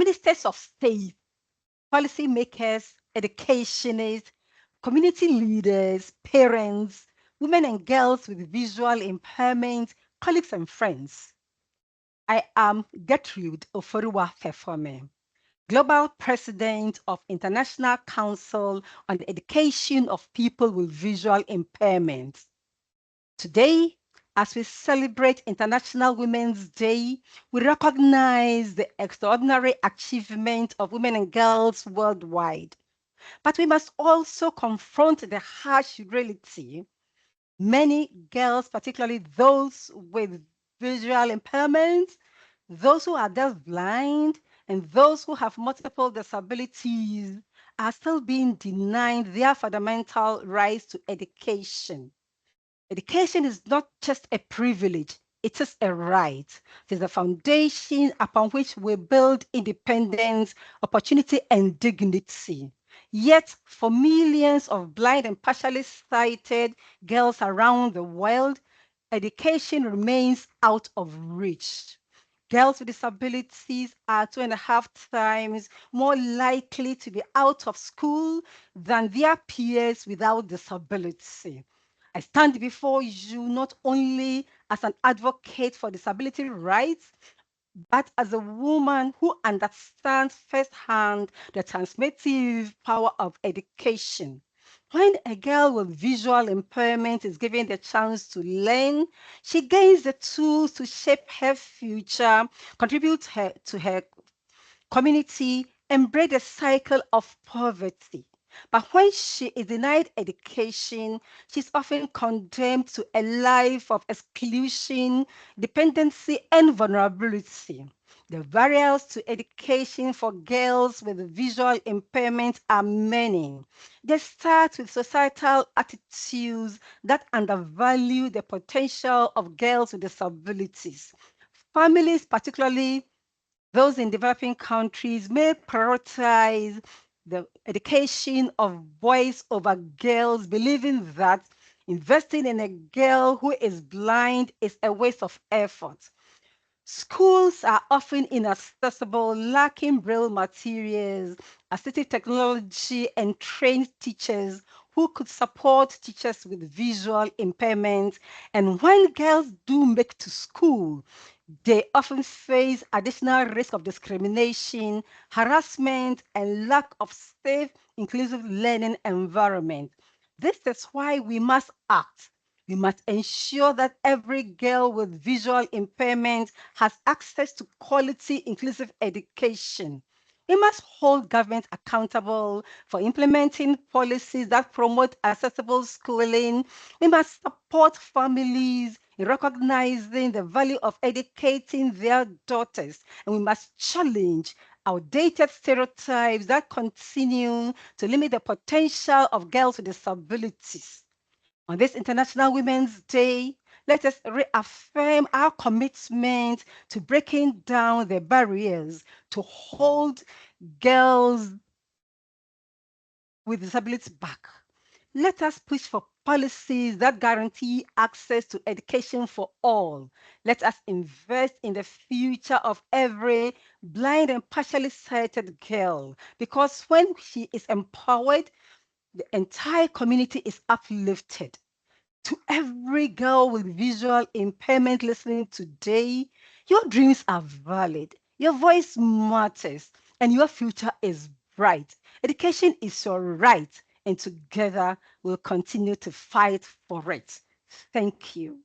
Ministers of state, policymakers, educationists, community leaders, parents, women and girls with visual impairment, colleagues and friends. I am Gertrude Oforiwa Fefoame, Global President of International Council on the Education of People with Visual Impairment. Today, as we celebrate International Women's Day, we recognize the extraordinary achievement of women and girls worldwide. But we must also confront the harsh reality. Many girls, particularly those with visual impairments, those who are deafblind, and those who have multiple disabilities, are still being denied their fundamental rights to education. Education is not just a privilege, it is a right. It is the foundation upon which we build independence, opportunity, and dignity. Yet, for millions of blind and partially sighted girls around the world, education remains out of reach. Girls with disabilities are 2.5 times more likely to be out of school than their peers without disability. I stand before you not only as an advocate for disability rights, but as a woman who understands firsthand the transformative power of education. When a girl with visual impairment is given the chance to learn, she gains the tools to shape her future, contribute to her community, and break the cycle of poverty. But when she is denied education, she's often condemned to a life of exclusion, dependency, and vulnerability. The barriers to education for girls with visual impairment are many. They start with societal attitudes that undervalue the potential of girls with disabilities. Families, particularly those in developing countries, may prioritize the education of boys over girls, believing that investing in a girl who is blind is a waste of effort. Schools are often inaccessible, lacking braille materials, assistive technology, and trained teachers who could support teachers with visual impairment. And when girls do make to school, they often face additional risk of discrimination, harassment, and lack of safe, inclusive learning environment. This is why we must act. We must ensure that every girl with visual impairment has access to quality, inclusive education. We must hold government accountable for implementing policies that promote accessible schooling. We must support families in recognizing the value of educating their daughters. And we must challenge outdated stereotypes that continue to limit the potential of girls with disabilities. On this International Women's Day, let us reaffirm our commitment to breaking down the barriers to hold girls with disabilities back. Let us push for policies that guarantee access to education for all. Let us invest in the future of every blind and partially sighted girl, because when she is empowered, the entire community is uplifted. To every girl with visual impairment listening today, your dreams are valid, your voice matters, and your future is bright. Education is your right, and together we'll continue to fight for it. Thank you.